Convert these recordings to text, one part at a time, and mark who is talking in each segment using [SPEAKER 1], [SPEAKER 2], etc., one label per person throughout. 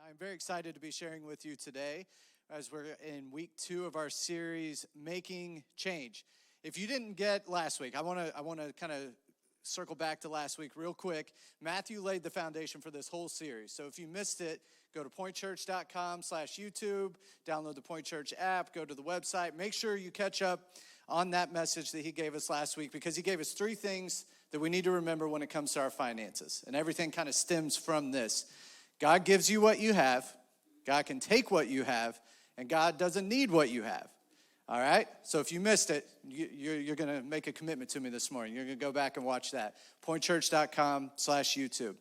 [SPEAKER 1] I'm very excited to be sharing with you today as we're in week 2 of our series, Making Change. If you didn't get last week, I want to kind of circle back to last week real quick. Matthew laid the foundation for this whole series. So if you missed it, go to pointchurch.com/YouTube, download the Point Church app, go to the website. Make sure you catch up on that message that he gave us last week, because he gave us 3 things that we need to remember when it comes to our finances. And everything kind of stems from this. God gives you what you have, God can take what you have, and God doesn't need what you have. All right? So if you missed it, you're going to make a commitment to me this morning. You're going to go back and watch that. pointchurch.com/YouTube.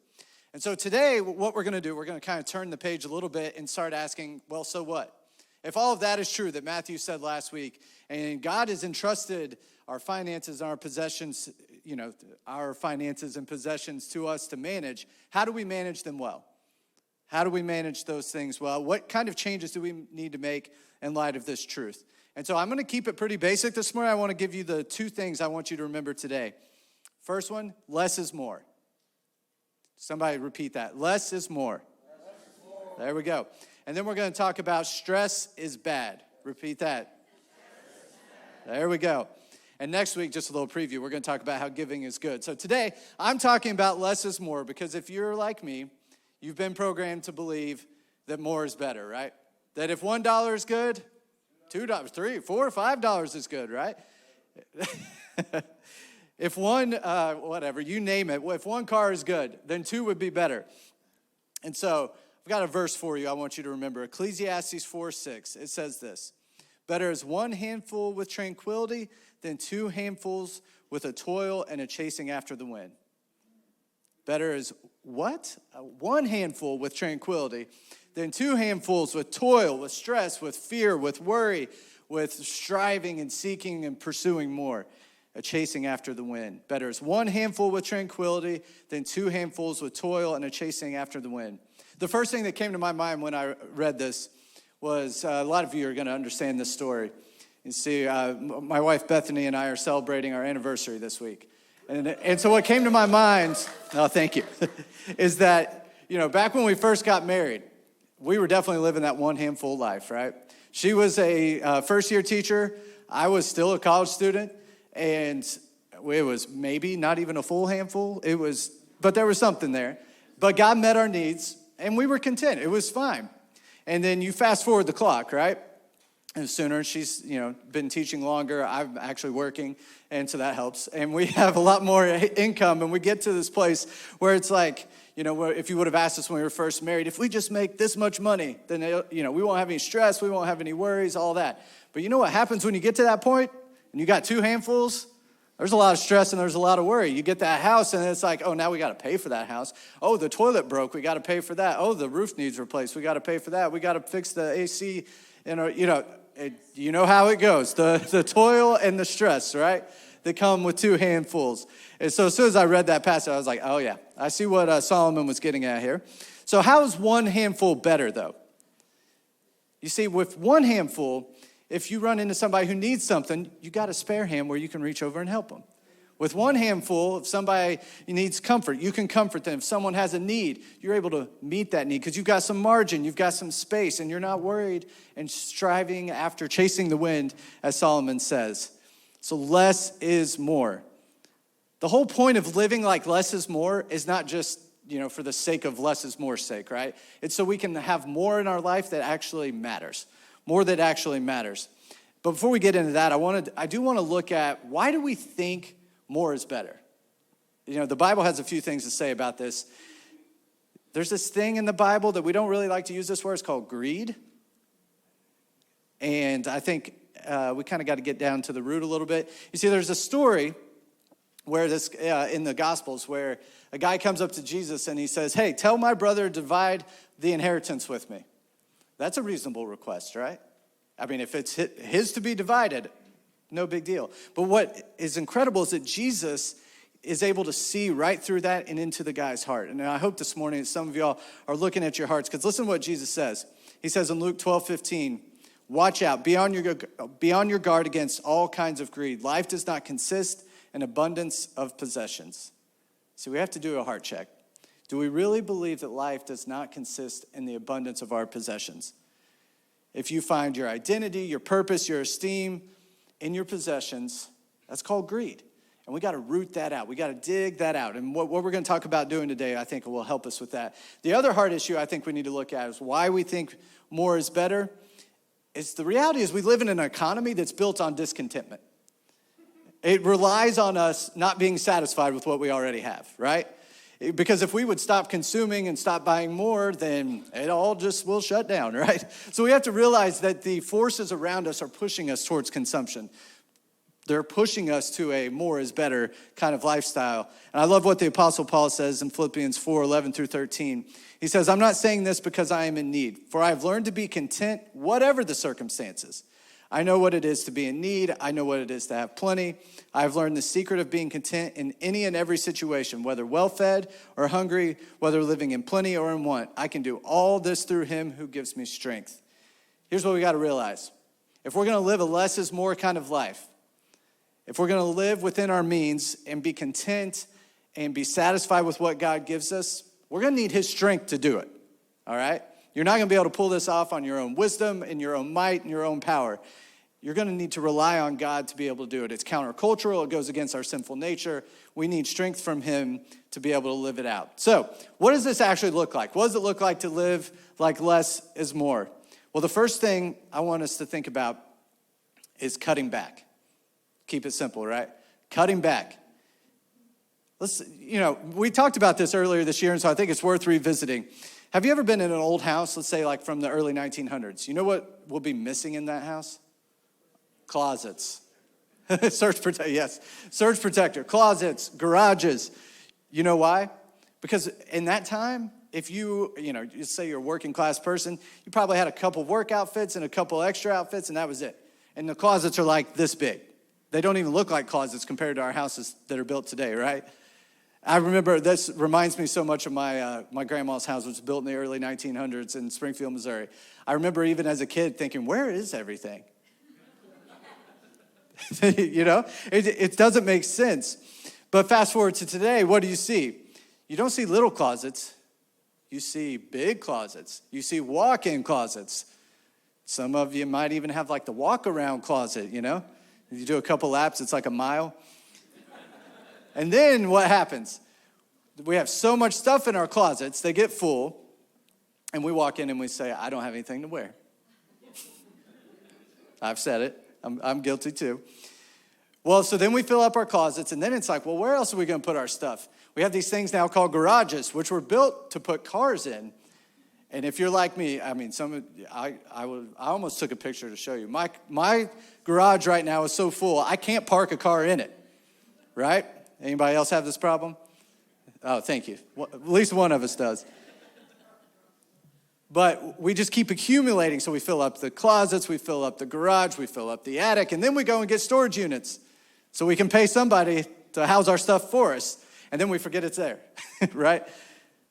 [SPEAKER 1] And so today, what we're going to do, we're going to kind of turn the page a little bit and start asking, well, so what? If all of that is true that Matthew said last week, and God has entrusted our finances and our possessions, our finances and possessions to us to manage, how do we manage them well? How do we manage those things well? What kind of changes do we need to make in light of this truth? And so I'm going to keep it pretty basic this morning. I want to give you the 2 things I want you to remember today. First one, less is more. Somebody repeat that. Less is more. Less is more. There we go. And then we're going to talk about stress is bad. Repeat that. There we go. And next week, just a little preview, we're going to talk about how giving is good. So today, I'm talking about less is more, because if you're like me, you've been programmed to believe that more is better, right? That if $1 is good, $2, $3, $4, $5 is good, right? If one, whatever, you name it, if one car is good, then 2 would be better. And so I've got a verse for you I want you to remember. Ecclesiastes 4:6. It says this: better is 1 handful with tranquility than 2 handfuls with a toil and a chasing after the wind. Better is what? 1 handful with tranquility than 2 handfuls with toil, with stress, with fear, with worry, with striving and seeking and pursuing more, a chasing after the wind. Better is 1 handful with tranquility than 2 handfuls with toil and a chasing after the wind. The first thing that came to my mind when I read this was, a lot of you are going to understand this story. You see, my wife Bethany and I are celebrating our anniversary this week. And so what came to my mind, thank you, is that, back when we first got married, we were definitely living that 1 handful life, right? She was a first-year teacher. I was still a college student, and it was maybe not even a full handful. But there was something there. But God met our needs, and we were content. It was fine. And then you fast forward the clock, right? And sooner, she's, been teaching longer. I'm actually working, and so that helps. And we have a lot more income, and we get to this place where it's like, where if you would have asked us when we were first married, if we just make this much money, then, we won't have any stress, we won't have any worries, all that. But you know what happens when you get to that point, and you got 2 handfuls? There's a lot of stress and there's a lot of worry. You get that house, and it's like, oh, now we got to pay for that house. Oh, the toilet broke, we got to pay for that. Oh, the roof needs replaced, we got to pay for that. We got to fix the AC, you know how it goes, the toil and the stress, right? They come with 2 handfuls. And so as soon as I read that passage, I was like, oh yeah, I see what Solomon was getting at here. So how is 1 handful better, though? You see, with 1 handful, if you run into somebody who needs something, you got a spare hand where you can reach over and help them. With 1 handful, if somebody needs comfort, you can comfort them. If someone has a need, you're able to meet that need because you've got some margin, you've got some space, and you're not worried and striving after chasing the wind, as Solomon says. So less is more. The whole point of living like less is more is not just, for the sake of less is more's sake, right? It's so we can have more in our life that actually matters, more that actually matters. But before we get into that, I do want to look at, why do we think more is better? The Bible has a few things to say about this. There's this thing in the Bible that we don't really like to use this word. It's called greed. And I think we kind of got to get down to the root a little bit. You see, there's a story where this in the Gospels where a guy comes up to Jesus and he says, hey, tell my brother to divide the inheritance with me. That's a reasonable request, right? I mean, if it's his to be divided, no big deal. But what is incredible is that Jesus is able to see right through that and into the guy's heart. And I hope this morning that some of y'all are looking at your hearts, because listen to what Jesus says. He says in Luke 12:15, watch out, be on your guard against all kinds of greed. Life does not consist in abundance of possessions. So we have to do a heart check. Do we really believe that life does not consist in the abundance of our possessions? If you find your identity, your purpose, your esteem in your possessions, that's called greed. And we got to root that out. We got to dig that out. And what we're going to talk about doing today, I think, will help us with that. The other hard issue I think we need to look at is why we think more is better. The reality is we live in an economy that's built on discontentment. It relies on us not being satisfied with what we already have, right? Because if we would stop consuming and stop buying more, then it all just will shut down, right? So we have to realize that the forces around us are pushing us towards consumption. They're pushing us to a more is better kind of lifestyle. And I love what the Apostle Paul says in Philippians 4:11 through 13. He says, I'm not saying this because I am in need, for I have learned to be content whatever the circumstances. I know what it is to be in need. I know what it is to have plenty. I've learned the secret of being content in any and every situation, whether well-fed or hungry, whether living in plenty or in want. I can do all this through him who gives me strength. Here's what we got to realize. If we're going to live a less is more kind of life, if we're going to live within our means and be content and be satisfied with what God gives us, we're going to need his strength to do it, all right? You're not going to be able to pull this off on your own wisdom and your own might and your own power. You're going to need to rely on God to be able to do it. It's countercultural. It goes against our sinful nature. We need strength from him to be able to live it out. So what does this actually look like? What does it look like to live like less is more? Well, the first thing I want us to think about is cutting back. Keep it simple, right? Cutting back. We talked about this earlier this year, and so I think it's worth revisiting. Have you ever been in an old house, let's say like from the early 1900s? You know what will be missing in that house? Closets. Surge protector, closets, garages. You know why? Because in that time, if you say you're a working class person, you probably had a couple work outfits and a couple extra outfits, and that was it. And the closets are like this big. They don't even look like closets compared to our houses that are built today, right? I remember, this reminds me so much of my grandma's house, which was built in the early 1900s in Springfield, Missouri. I remember even as a kid thinking, where is everything? It doesn't make sense. But fast forward to today, what do you see? You don't see little closets. You see big closets. You see walk-in closets. Some of you might even have like the walk-around closet, You do a couple laps, it's like a mile. And then what happens? We have so much stuff in our closets, they get full, and we walk in and we say, I don't have anything to wear. I've said it. I'm guilty too. Well, so then we fill up our closets, and then it's like, well, where else are we going to put our stuff? We have these things now called garages, which were built to put cars in. And if you're like me, I almost took a picture to show you. My garage right now is so full, I can't park a car in it, right? Anybody else have this problem? Oh, thank you. Well, at least one of us does. But we just keep accumulating. So we fill up the closets, we fill up the garage, we fill up the attic, and then we go and get storage units so we can pay somebody to house our stuff for us. And then we forget it's there, right?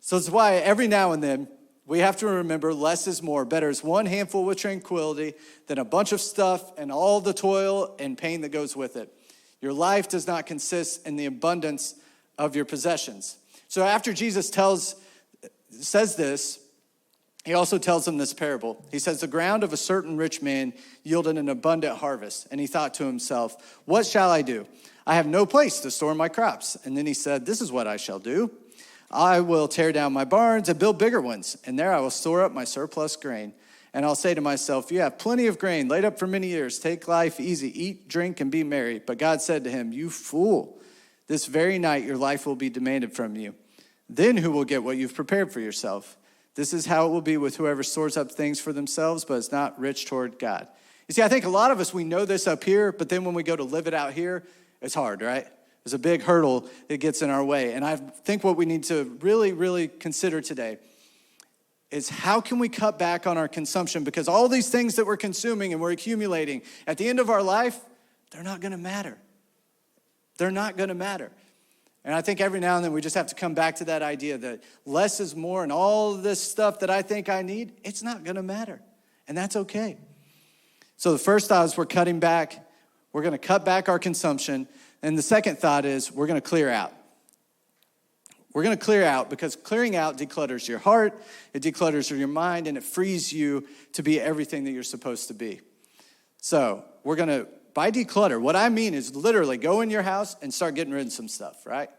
[SPEAKER 1] So it's why every now and then we have to remember less is more. Better is one handful with tranquility than a bunch of stuff and all the toil and pain that goes with it. Your life does not consist in the abundance of your possessions. So after Jesus says this, he also tells them this parable. He says, the ground of a certain rich man yielded an abundant harvest. And he thought to himself, what shall I do? I have no place to store my crops. And then he said, this is what I shall do. I will tear down my barns and build bigger ones. And there I will store up my surplus grain. And I'll say to myself, you have plenty of grain laid up for many years. Take life easy, eat, drink, and be merry. But God said to him, you fool, this very night your life will be demanded from you. Then who will get what you've prepared for yourself? This is how it will be with whoever stores up things for themselves, but is not rich toward God. You see, I think a lot of us, we know this up here, but then when we go to live it out here, it's hard, right? There's a big hurdle that gets in our way. And I think what we need to really, really consider today is how can we cut back on our consumption? Because all these things that we're consuming and we're accumulating, at the end of our life, they're not going to matter. They're not going to matter. And I think every now and then we just have to come back to that idea that less is more, and all of this stuff that I think I need, it's not going to matter. And that's okay. So the first thought is we're cutting back. We're going to cut back our consumption. And the second thought is we're going to clear out. We're going to clear out because clearing out declutters your heart, it declutters your mind, and it frees you to be everything that you're supposed to be. So we're going to, by declutter, what I mean is literally go in your house and start getting rid of some stuff, right?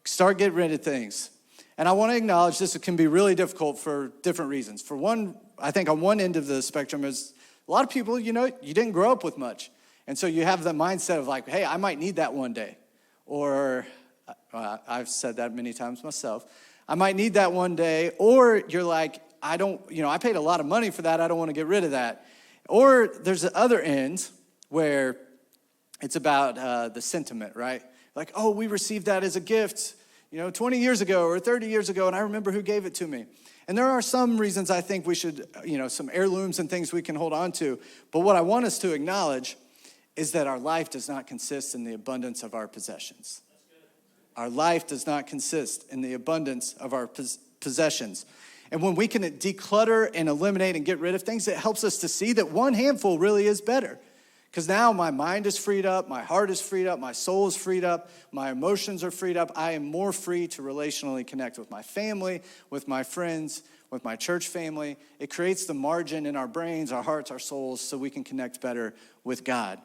[SPEAKER 1] Start getting rid of things. And I want to acknowledge this can be really difficult for different reasons. For one, I think on one end of the spectrum is a lot of people, you didn't grow up with much. And so you have the mindset of like, hey, I might need that one day. Or I've said that many times myself. I might need that one day. Or you're like, I paid a lot of money for that. I don't want to get rid of that. Or there's the other end where it's about the sentiment, right? Like, oh, we received that as a gift, 20 years ago or 30 years ago, and I remember who gave it to me. And there are some reasons I think we should, some heirlooms and things we can hold on to. But what I want us to acknowledge is that our life does not consist in the abundance of our possessions. Our life does not consist in the abundance of our possessions. And when we can declutter and eliminate and get rid of things, it helps us to see that one handful really is better. Because now my mind is freed up, my heart is freed up, my soul is freed up, my emotions are freed up. I am more free to relationally connect with my family, with my friends, with my church family. It creates the margin in our brains, our hearts, our souls, so we can connect better with God.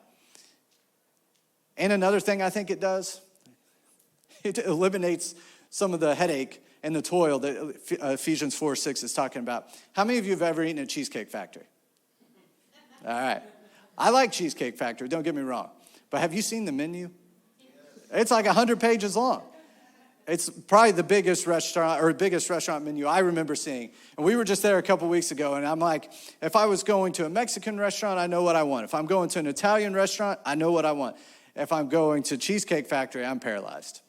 [SPEAKER 1] And another thing I think it does, it eliminates some of the headache and the toil that Ephesians 4:6 is talking about. How many of you have ever eaten at Cheesecake Factory? All right. I like Cheesecake Factory, don't get me wrong. But have you seen the menu? It's like 100 pages long. It's probably the biggest restaurant menu I remember seeing. And we were just there a couple weeks ago, and I'm like, if I was going to a Mexican restaurant, I know what I want. If I'm going to an Italian restaurant, I know what I want. If I'm going to Cheesecake Factory, I'm paralyzed.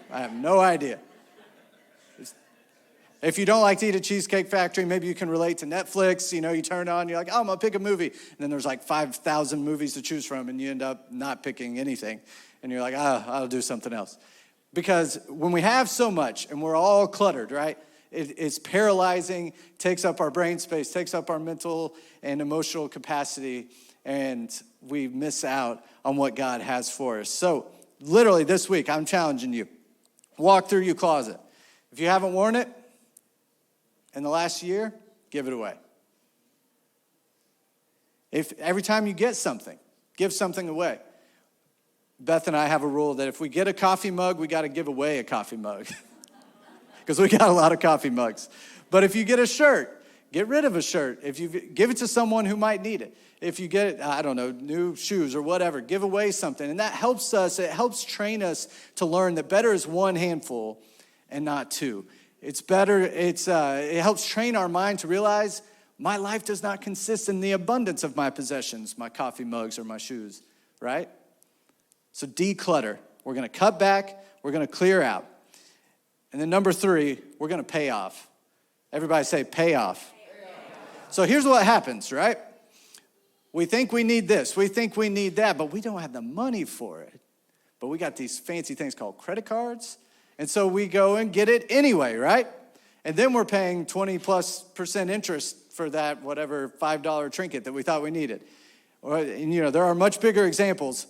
[SPEAKER 1] I have no idea. If you don't like to eat at Cheesecake Factory, maybe you can relate to Netflix. You turn on, you're like, oh, I'm going to pick a movie. And then there's like 5,000 movies to choose from, and you end up not picking anything. And you're like, I'll do something else. Because when we have so much and we're all cluttered, right, it's paralyzing, takes up our brain space, takes up our mental and emotional capacity, and we miss out on what God has for us. So literally this week, I'm challenging you. Walk through your closet. If you haven't worn it in the last year, give it away. If every time you get something, give something away. Beth and I have a rule that if we get a coffee mug, we got to give away a coffee mug. Because we got a lot of coffee mugs. But if you get a shirt, get rid of a shirt. If you give it to someone who might need it. If you get, new shoes or whatever, give away something. And that helps us, it helps train us to learn that better is one handful and not two. It's better, it helps train our mind to realize my life does not consist in the abundance of my possessions, my coffee mugs or my shoes, right? So declutter. We're going to cut back. We're going to clear out. And then number 3, we're going to pay off. Everybody say pay off. So here's what happens, right? We think we need this. We think we need that, but we don't have the money for it. But we got these fancy things called credit cards. And so we go and get it anyway, right? And then we're paying 20+% interest for that whatever $5 trinket that we thought we needed. And, there are much bigger examples.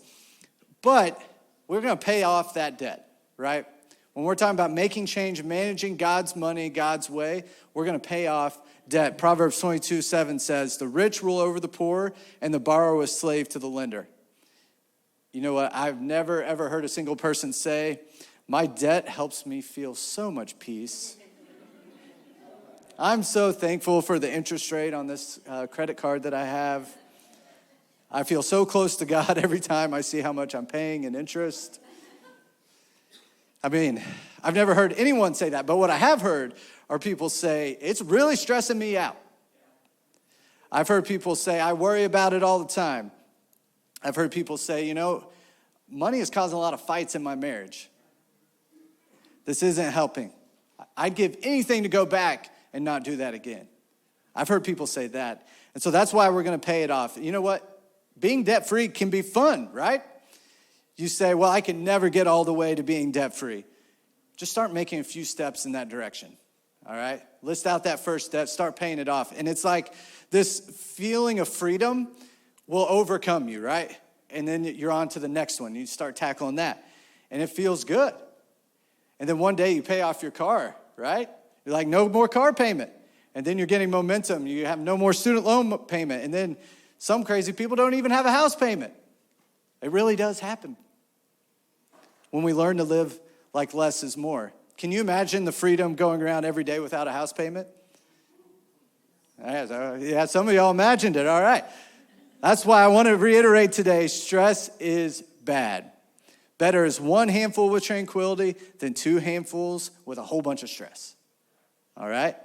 [SPEAKER 1] But we're going to pay off that debt, right? When we're talking about making change, managing God's money, God's way, we're going to pay off debt. Proverbs 22:7 says, the rich rule over the poor, and the borrower is slave to the lender. You know what? I've never, ever heard a single person say, my debt helps me feel so much peace. I'm so thankful for the interest rate on this credit card that I have. I feel so close to God every time I see how much I'm paying in interest. I mean, I've never heard anyone say that, but what I have heard are people say, it's really stressing me out. I've heard people say, I worry about it all the time. I've heard people say, money is causing a lot of fights in my marriage. This isn't helping. I'd give anything to go back and not do that again. I've heard people say that. And so that's why we're going to pay it off. You know what? Being debt-free can be fun, right? You say, well, I can never get all the way to being debt-free. Just start making a few steps in that direction, all right? List out that first step, start paying it off. And it's like this feeling of freedom will overcome you, right? And then you're on to the next one. You start tackling that. And it feels good. And then one day you pay off your car, right? You're like, no more car payment. And then you're getting momentum. You have no more student loan payment. And then some crazy people don't even have a house payment. It really does happen when we learn to live like less is more. Can you imagine the freedom going around every day without a house payment? Yeah, some of y'all imagined it. All right. That's why I want to reiterate today, stress is bad. Better is one handful with tranquility than two handfuls with a whole bunch of stress. All right?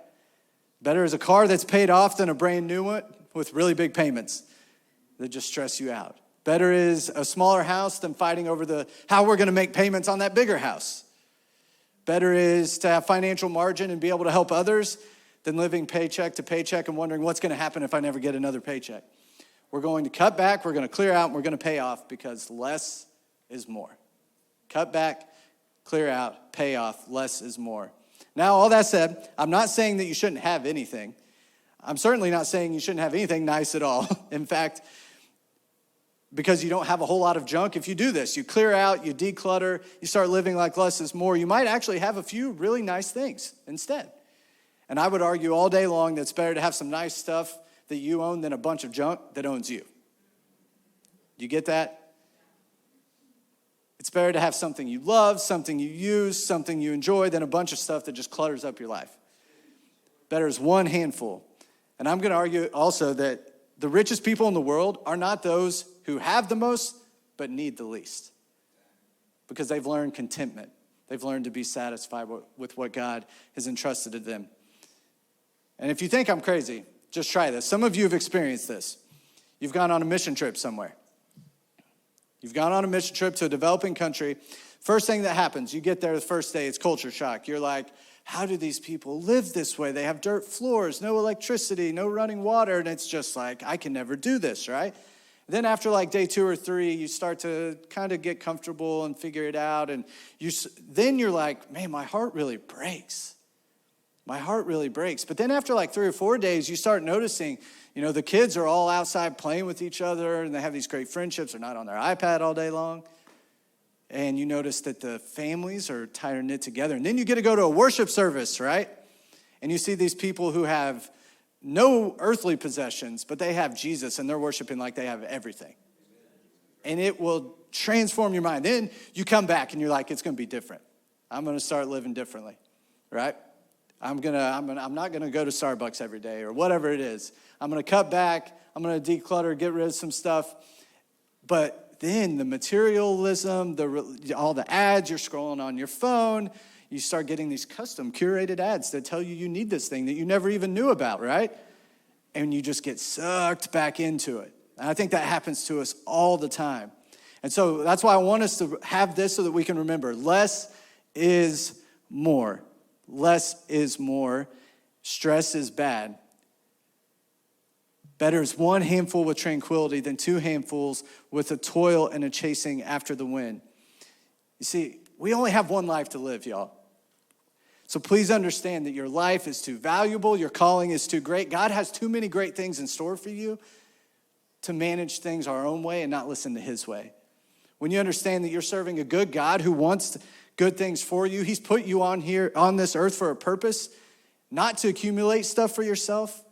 [SPEAKER 1] Better is a car that's paid off than a brand new one with really big payments that just stress you out. Better is a smaller house than fighting over how we're going to make payments on that bigger house. Better is to have financial margin and be able to help others than living paycheck to paycheck and wondering what's going to happen if I never get another paycheck. We're going to cut back, we're going to clear out, and we're going to pay off because less is more. Cut back, clear out, pay off, less is more. Now, all that said, I'm not saying that you shouldn't have anything. I'm certainly not saying you shouldn't have anything nice at all. In fact, because you don't have a whole lot of junk, if you do this, you clear out, you declutter, you start living like less is more, you might actually have a few really nice things instead. And I would argue all day long that it's better to have some nice stuff that you own than a bunch of junk that owns you. You get that? It's better to have something you love, something you use, something you enjoy than a bunch of stuff that just clutters up your life. Better is one handful. And I'm going to argue also that the richest people in the world are not those who have the most but need the least, because they've learned contentment. They've learned to be satisfied with what God has entrusted to them. And if you think I'm crazy, just try this. Some of you have experienced this. You've gone on a mission trip somewhere. You've gone on a mission trip to a developing country. First thing that happens, you get there the first day, it's culture shock. You're like, how do these people live this way? They have dirt floors, no electricity, no running water. And it's just like, I can never do this, right? Then after like day 2 or 3, you start to kind of get comfortable and figure it out. And then you're like, man, my heart really breaks. My heart really breaks. But then after like 3 or 4 days, you start noticing, the kids are all outside playing with each other and they have these great friendships. They're not on their iPad all day long. And you notice that the families are tighter knit together. And then you get to go to a worship service, right? And you see these people who have no earthly possessions, but they have Jesus and they're worshiping like they have everything. And it will transform your mind. Then you come back and you're like, it's going to be different. I'm going to start living differently, right? I'm not going to go to Starbucks every day or whatever it is. I'm going to cut back. I'm going to declutter, get rid of some stuff. But then the materialism, all the ads, you're scrolling on your phone. You start getting these custom curated ads that tell you need this thing that you never even knew about, right? And you just get sucked back into it. And I think that happens to us all the time. And so that's why I want us to have this so that we can remember less is more. Less is more. Stress is bad. Better is one handful with tranquility than two handfuls with a toil and a chasing after the wind. You see, we only have one life to live, y'all. So please understand that your life is too valuable. Your calling is too great. God has too many great things in store for you to manage things our own way and not listen to his way. When you understand that you're serving a good God who wants good things for you, he's put you on this earth for a purpose, not to accumulate stuff for yourself,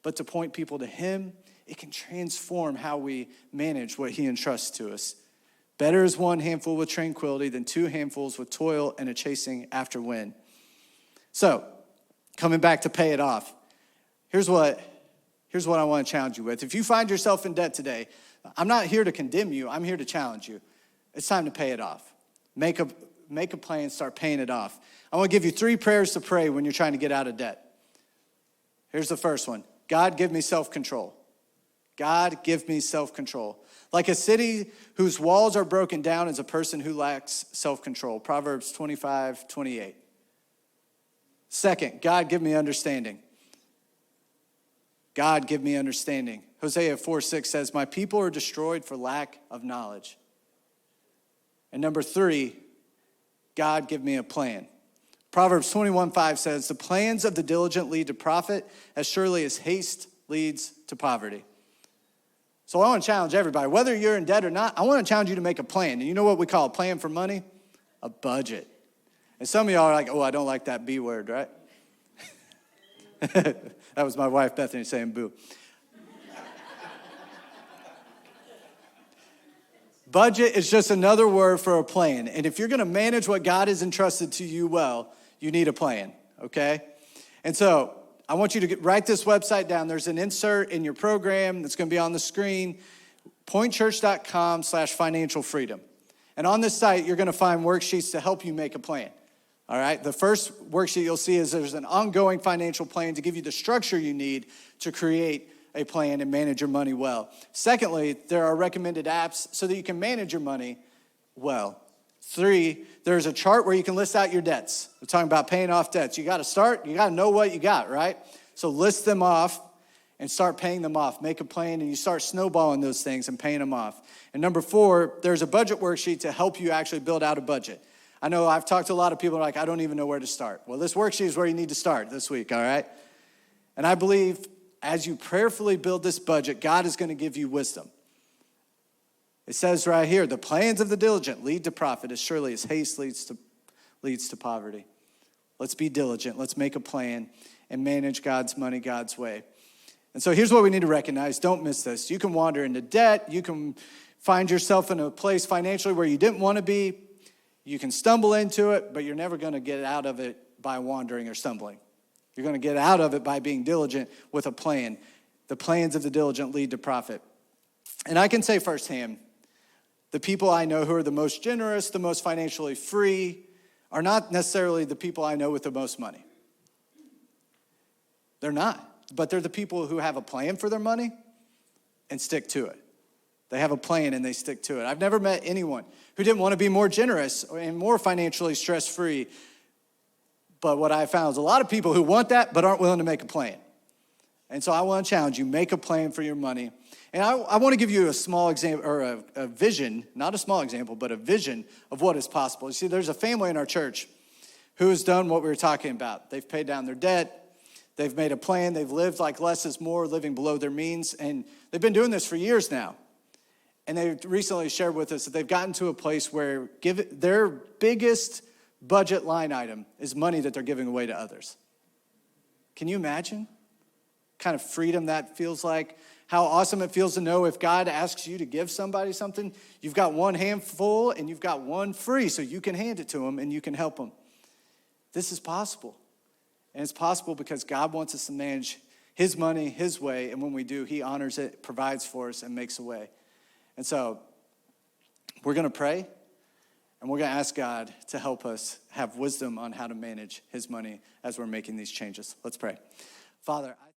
[SPEAKER 1] but to point people to him. It can transform how we manage what he entrusts to us. Better is one handful with tranquility than two handfuls with toil and a chasing after wind. So, coming back to pay it off, here's what I want to challenge you with. If you find yourself in debt today, I'm not here to condemn you. I'm here to challenge you. It's time to pay it off. Make a plan, start paying it off. I want to give you 3 prayers to pray when you're trying to get out of debt. Here's the first one. God, give me self-control. God, give me self-control. Like a city whose walls are broken down is a person who lacks self-control. Proverbs 25:28. Second, God, give me understanding. God, give me understanding. Hosea 4:6 says, my people are destroyed for lack of knowledge. And number 3, God, give me a plan. Proverbs 21:5 says, the plans of the diligent lead to profit as surely as haste leads to poverty. So I want to challenge everybody, whether you're in debt or not, I want to challenge you to make a plan. And you know what we call a plan for money? A budget. And some of y'all are like, oh, I don't like that B word, right? That was my wife, Bethany, saying boo. Budget is just another word for a plan. And if you're going to manage what God has entrusted to you well, you need a plan, okay? And so I want you to write this website down. There's an insert in your program that's going to be on the screen, pointchurch.com/financial freedom. And on this site, you're going to find worksheets to help you make a plan, all right? The first worksheet you'll see is there's an ongoing financial plan to give you the structure you need to create a plan and manage your money well. Secondly, there are recommended apps so that you can manage your money well. 3, there's a chart where you can list out your debts. We're talking about paying off debts. You got to start, you got to know what you got, right? So list them off and start paying them off. Make a plan and you start snowballing those things and paying them off. And number 4, there's a budget worksheet to help you actually build out a budget. I know I've talked to a lot of people who are like, I don't even know where to start. Well, this worksheet is where you need to start this week, all right? And I believe as you prayerfully build this budget, God is going to give you wisdom. It says right here, the plans of the diligent lead to profit as surely as haste leads to poverty. Let's be diligent. Let's make a plan and manage God's money God's way. And so here's what we need to recognize. Don't miss this. You can wander into debt. You can find yourself in a place financially where you didn't want to be. You can stumble into it, but you're never going to get out of it by wandering or stumbling. You're going to get out of it by being diligent with a plan. The plans of the diligent lead to profit. And I can say firsthand, the people I know who are the most generous, the most financially free, are not necessarily the people I know with the most money. They're not. But they're the people who have a plan for their money and stick to it. They have a plan and they stick to it. I've never met anyone who didn't want to be more generous and more financially stress-free. But what I found is a lot of people who want that but aren't willing to make a plan. And so I want to challenge you, make a plan for your money. And I want to give you a small example, or a vision, not a small example, but a vision of what is possible. You see, there's a family in our church who has done what we were talking about. They've paid down their debt. They've made a plan. They've lived like less is more, living below their means. And they've been doing this for years now. And they recently shared with us that they've gotten to a place where their biggest budget line item is money that they're giving away to others. Can you imagine kind of freedom that feels like? How awesome it feels to know if God asks you to give somebody something, you've got one handful and you've got one free, so you can hand it to them and you can help them. This is possible. And it's possible because God wants us to manage his money his way, and when we do, he honors it, provides for us, and makes a way. And so we're going to pray. And we're going to ask God to help us have wisdom on how to manage his money as we're making these changes. Let's pray. Father,